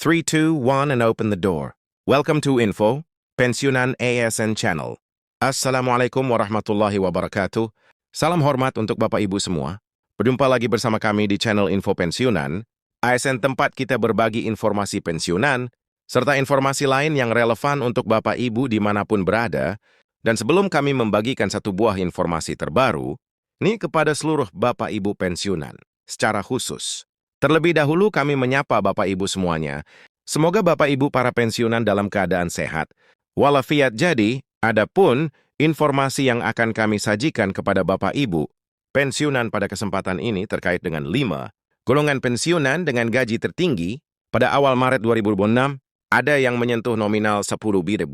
3, 2, 1 and open the door. Welcome to Info, Pensiunan ASN Channel. Assalamualaikum warahmatullahi wabarakatuh. Salam hormat untuk Bapak Ibu semua. Berjumpa lagi bersama kami di channel Info Pensiunan, ASN tempat kita berbagi informasi pensiunan, serta informasi lain yang relevan untuk Bapak Ibu dimanapun berada. Dan sebelum kami membagikan satu buah informasi terbaru, ini kepada seluruh Bapak Ibu pensiunan, secara khusus. Terlebih dahulu kami menyapa Bapak Ibu semuanya. Semoga Bapak Ibu para pensiunan dalam keadaan sehat walafiat. Jadi, adapun informasi yang akan kami sajikan kepada Bapak Ibu pensiunan pada kesempatan ini terkait dengan 5 golongan pensiunan dengan gaji tertinggi pada awal Maret 2026, ada yang menyentuh nominal 10.000.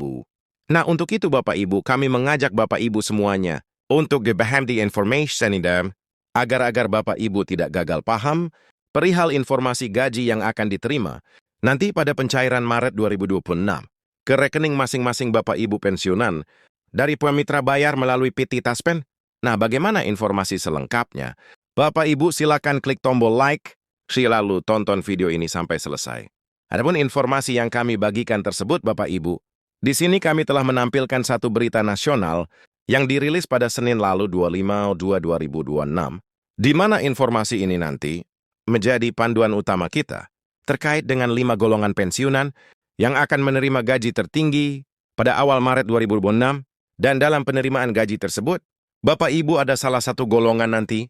Nah, untuk itu Bapak Ibu, kami mengajak Bapak Ibu semuanya untuk paham the information ini agar Bapak Ibu tidak gagal paham perihal informasi gaji yang akan diterima nanti pada pencairan Maret 2026 ke rekening masing-masing Bapak Ibu pensiunan dari Pemitra Bayar melalui PT Taspen. Nah, bagaimana informasi selengkapnya? Bapak Ibu silakan klik tombol like, lalu tonton video ini sampai selesai. Adapun informasi yang kami bagikan tersebut Bapak Ibu, di sini kami telah menampilkan satu berita nasional yang dirilis pada Senin lalu 25/2/2026, di mana informasi ini nanti menjadi panduan utama kita terkait dengan 5 golongan pensiunan yang akan menerima gaji tertinggi pada awal Maret 2026, dan dalam penerimaan gaji tersebut, Bapak Ibu ada salah satu golongan nanti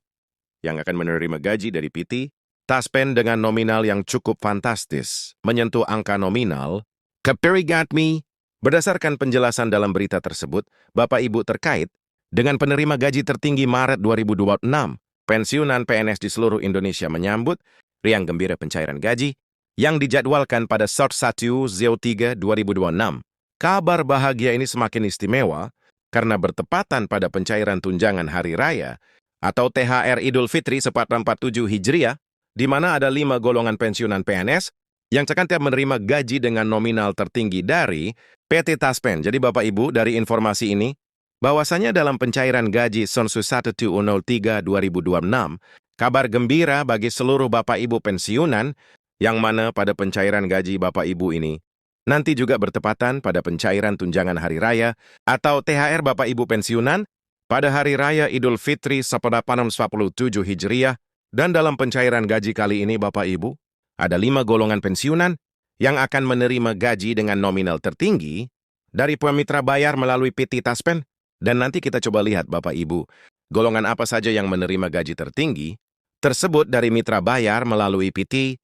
yang akan menerima gaji dari PT Taspen dengan nominal yang cukup fantastis, menyentuh angka nominal. Kaperigatmi, berdasarkan penjelasan dalam berita tersebut, Bapak Ibu terkait dengan penerima gaji tertinggi Maret 2026, pensiunan PNS di seluruh Indonesia menyambut riang gembira pencairan gaji yang dijadwalkan pada 1/03/2026. Kabar bahagia ini semakin istimewa karena bertepatan pada pencairan tunjangan Hari Raya atau THR Idul Fitri 1447 Hijriah, di mana ada 5 golongan pensiunan PNS yang akan menerima gaji dengan nominal tertinggi dari PT Taspen. Jadi Bapak Ibu, dari informasi ini, bahwasanya dalam pencairan gaji Sonsus 1/03/2026, kabar gembira bagi seluruh Bapak Ibu pensiunan, yang mana pada pencairan gaji Bapak Ibu ini nanti juga bertepatan pada pencairan tunjangan Hari Raya atau THR Bapak Ibu pensiunan pada Hari Raya Idul Fitri 1447 Hijriah. Dan dalam pencairan gaji kali ini Bapak Ibu, ada 5 golongan pensiunan yang akan menerima gaji dengan nominal tertinggi dari Pemitra Bayar melalui PT Taspen. Dan nanti kita coba lihat Bapak Ibu, golongan apa saja yang menerima gaji tertinggi tersebut dari Mitra Bayar melalui PT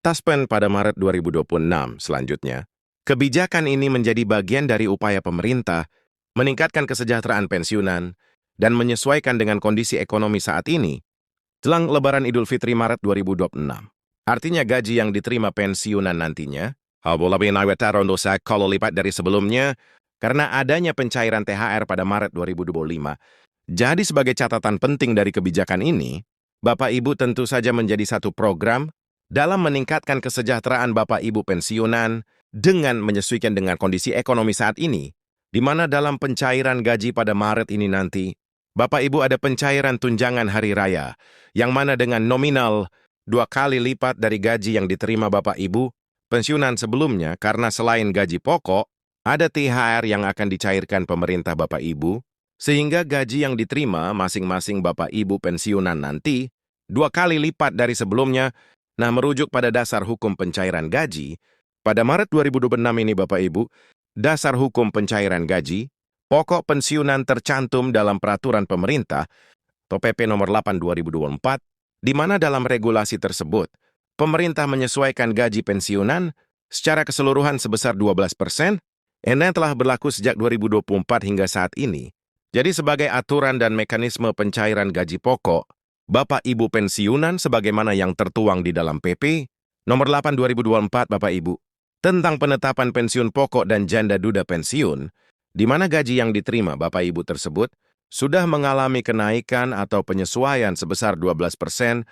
Taspen pada Maret 2026. Selanjutnya, kebijakan ini menjadi bagian dari upaya pemerintah meningkatkan kesejahteraan pensiunan dan menyesuaikan dengan kondisi ekonomi saat ini jelang Lebaran Idul Fitri Maret 2026. Artinya gaji yang diterima pensiunan nantinya kalau lipat dari sebelumnya karena adanya pencairan THR pada Maret 2025. Jadi sebagai catatan penting dari kebijakan ini, Bapak Ibu tentu saja menjadi satu program dalam meningkatkan kesejahteraan Bapak Ibu pensiunan dengan menyesuaikan dengan kondisi ekonomi saat ini, di mana dalam pencairan gaji pada Maret ini nanti, Bapak Ibu ada pencairan tunjangan Hari Raya, yang mana dengan nominal 2 kali lipat dari gaji yang diterima Bapak Ibu pensiunan sebelumnya, karena selain gaji pokok, ada THR yang akan dicairkan pemerintah Bapak Ibu, sehingga gaji yang diterima masing-masing Bapak Ibu pensiunan nanti 2 kali lipat dari sebelumnya. Nah, merujuk pada dasar hukum pencairan gaji, pada Maret 2026 ini Bapak Ibu, dasar hukum pencairan gaji, pokok pensiunan tercantum dalam peraturan pemerintah, atau PP nomor 8 2024, di mana dalam regulasi tersebut, pemerintah menyesuaikan gaji pensiunan secara keseluruhan sebesar 12%, yang telah berlaku sejak 2024 hingga saat ini. Jadi sebagai aturan dan mekanisme pencairan gaji pokok, Bapak Ibu pensiunan sebagaimana yang tertuang di dalam PP nomor 8 2024 Bapak Ibu, tentang penetapan pensiun pokok dan janda duda pensiun, di mana gaji yang diterima Bapak Ibu tersebut sudah mengalami kenaikan atau penyesuaian sebesar 12%,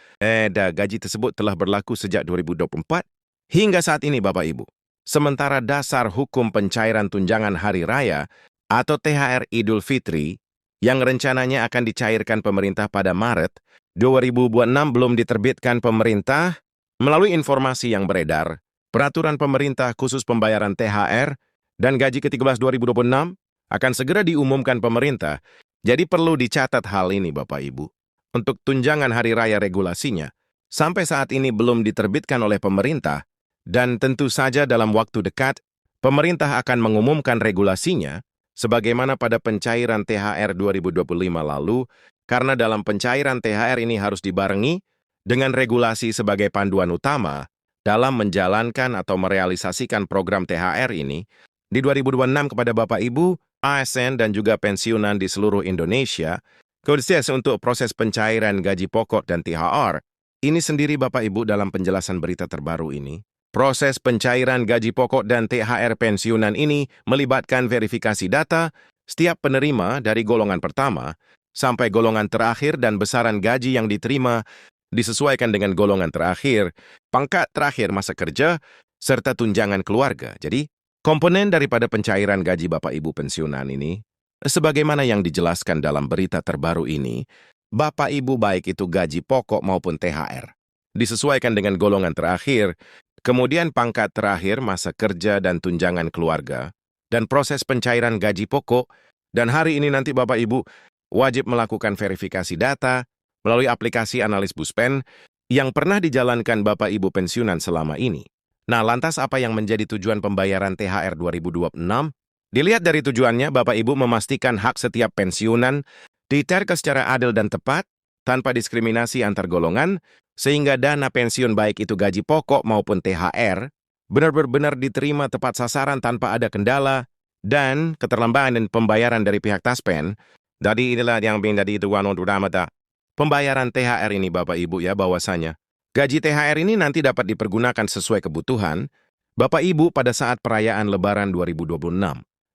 gaji tersebut telah berlaku sejak 2024 hingga saat ini Bapak Ibu. Sementara dasar hukum pencairan tunjangan Hari Raya atau THR Idul Fitri yang rencananya akan dicairkan pemerintah pada Maret 2026 belum diterbitkan pemerintah melalui informasi yang beredar Peraturan pemerintah khusus pembayaran THR dan gaji ke-13 2026 akan segera diumumkan pemerintah. Jadi perlu dicatat hal ini, Bapak Ibu. Untuk tunjangan hari raya regulasinya, sampai saat ini belum diterbitkan oleh pemerintah, dan tentu saja dalam waktu dekat, pemerintah akan mengumumkan regulasinya sebagaimana pada pencairan THR 2025 lalu, karena dalam pencairan THR ini harus dibarengi dengan regulasi sebagai panduan utama dalam menjalankan atau merealisasikan program THR ini di 2026 kepada Bapak Ibu, ASN dan juga pensiunan di seluruh Indonesia, khususnya untuk proses pencairan gaji pokok dan THR. Ini sendiri Bapak Ibu dalam penjelasan berita terbaru ini. Proses pencairan gaji pokok dan THR pensiunan ini melibatkan verifikasi data setiap penerima dari golongan pertama sampai golongan terakhir dan besaran gaji yang diterima disesuaikan dengan golongan terakhir, pangkat terakhir masa kerja, serta tunjangan keluarga. Jadi, komponen daripada pencairan gaji Bapak Ibu pensiunan ini, sebagaimana yang dijelaskan dalam berita terbaru ini, Bapak Ibu baik itu gaji pokok maupun THR, disesuaikan dengan golongan terakhir, kemudian pangkat terakhir masa kerja dan tunjangan keluarga, dan proses pencairan gaji pokok, dan hari ini nanti Bapak Ibu wajib melakukan verifikasi data melalui aplikasi analis Buspen yang pernah dijalankan Bapak Ibu pensiunan selama ini. Nah, lantas apa yang menjadi tujuan pembayaran THR 2026? Dilihat dari tujuannya, Bapak Ibu memastikan hak setiap pensiunan ditarik secara adil dan tepat, tanpa diskriminasi antar golongan, sehingga dana pensiun baik itu gaji pokok maupun THR benar-benar diterima tepat sasaran tanpa ada kendala dan keterlambatan dan pembayaran dari pihak Taspen. Jadi inilah yang menjadi tujuan utama pembayaran THR ini Bapak Ibu ya, bahwasanya gaji THR ini nanti dapat dipergunakan sesuai kebutuhan Bapak Ibu pada saat perayaan Lebaran 2026.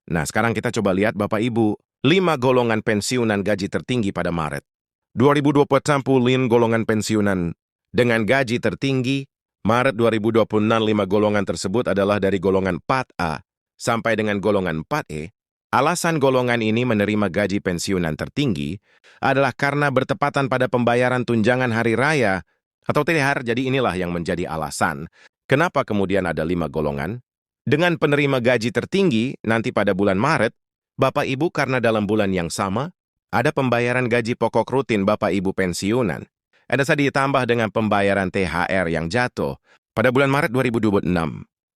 Nah, sekarang kita coba lihat Bapak Ibu, 5 golongan pensiunan gaji tertinggi pada Maret 2025 golongan pensiunan dengan gaji tertinggi. Maret 2026 5 golongan tersebut adalah dari golongan 4A sampai dengan golongan 4E. Alasan golongan ini menerima gaji pensiunan tertinggi adalah karena bertepatan pada pembayaran tunjangan hari raya atau THR. Jadi inilah yang menjadi alasan kenapa kemudian ada 5 golongan. Dengan penerima gaji tertinggi nanti pada bulan Maret, Bapak Ibu karena dalam bulan yang sama, ada pembayaran gaji pokok rutin Bapak Ibu pensiunan. Ada saja ditambah dengan pembayaran THR yang jatuh pada bulan Maret 2026.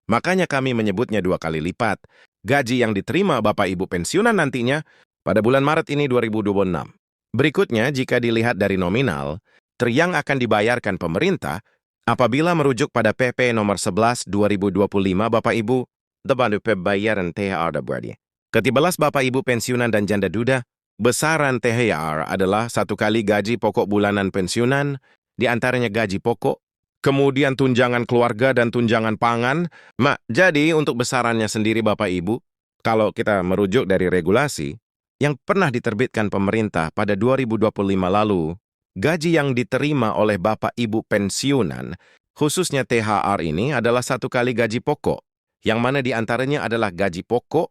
Makanya kami menyebutnya 2 kali lipat. Gaji yang diterima Bapak Ibu pensiunan nantinya pada bulan Maret ini 2026. Berikutnya, jika dilihat dari nominal, yang akan dibayarkan pemerintah apabila merujuk pada PP nomor 11 2025 Bapak Ibu, tentang pembayaran THR berarti. Ke-13 Bapak Ibu pensiunan dan janda duda, besaran THR adalah 1 kali gaji pokok bulanan pensiunan, di antaranya gaji pokok, kemudian tunjangan keluarga dan tunjangan pangan. Jadi untuk besarannya sendiri Bapak Ibu, kalau kita merujuk dari regulasi yang pernah diterbitkan pemerintah pada 2025 lalu, gaji yang diterima oleh Bapak Ibu pensiunan, khususnya THR ini adalah 1 kali gaji pokok, yang mana di antaranya adalah gaji pokok,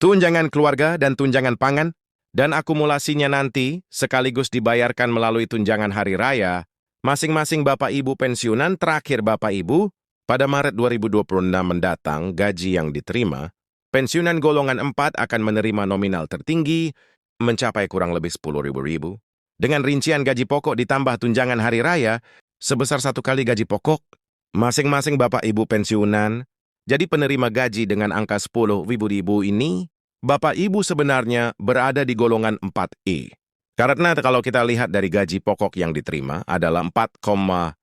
tunjangan keluarga dan tunjangan pangan, dan akumulasinya nanti sekaligus dibayarkan melalui tunjangan hari raya, masing-masing Bapak Ibu pensiunan terakhir Bapak Ibu, pada Maret 2026 mendatang gaji yang diterima, pensiunan golongan 4 akan menerima nominal tertinggi, mencapai kurang lebih 10.000. Dengan rincian gaji pokok ditambah tunjangan hari raya, sebesar 1 kali gaji pokok, masing-masing Bapak Ibu pensiunan, jadi penerima gaji dengan angka 10.000 ini, Bapak Ibu sebenarnya berada di golongan 4E. Karena kalau kita lihat dari gaji pokok yang diterima adalah 4,9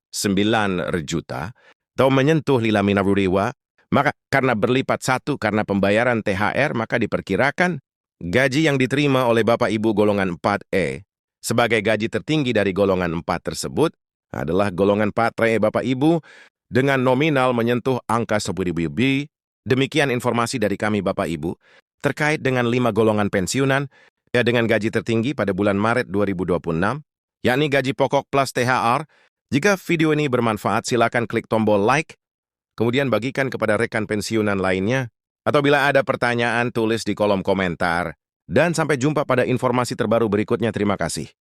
juta atau menyentuh 5.000 riwa, maka karena berlipat 1 karena pembayaran THR, maka diperkirakan gaji yang diterima oleh Bapak Ibu golongan 4E sebagai gaji tertinggi dari golongan 4 tersebut adalah golongan 4E Bapak Ibu dengan nominal menyentuh angka 10.000. Demikian informasi dari kami Bapak Ibu terkait dengan 5 golongan pensiunan dengan gaji tertinggi pada bulan Maret 2026, yakni gaji pokok plus THR. Jika video ini bermanfaat, silakan klik tombol like, kemudian bagikan kepada rekan pensiunan lainnya, atau bila ada pertanyaan, tulis di kolom komentar. Dan sampai jumpa pada informasi terbaru berikutnya. Terima kasih.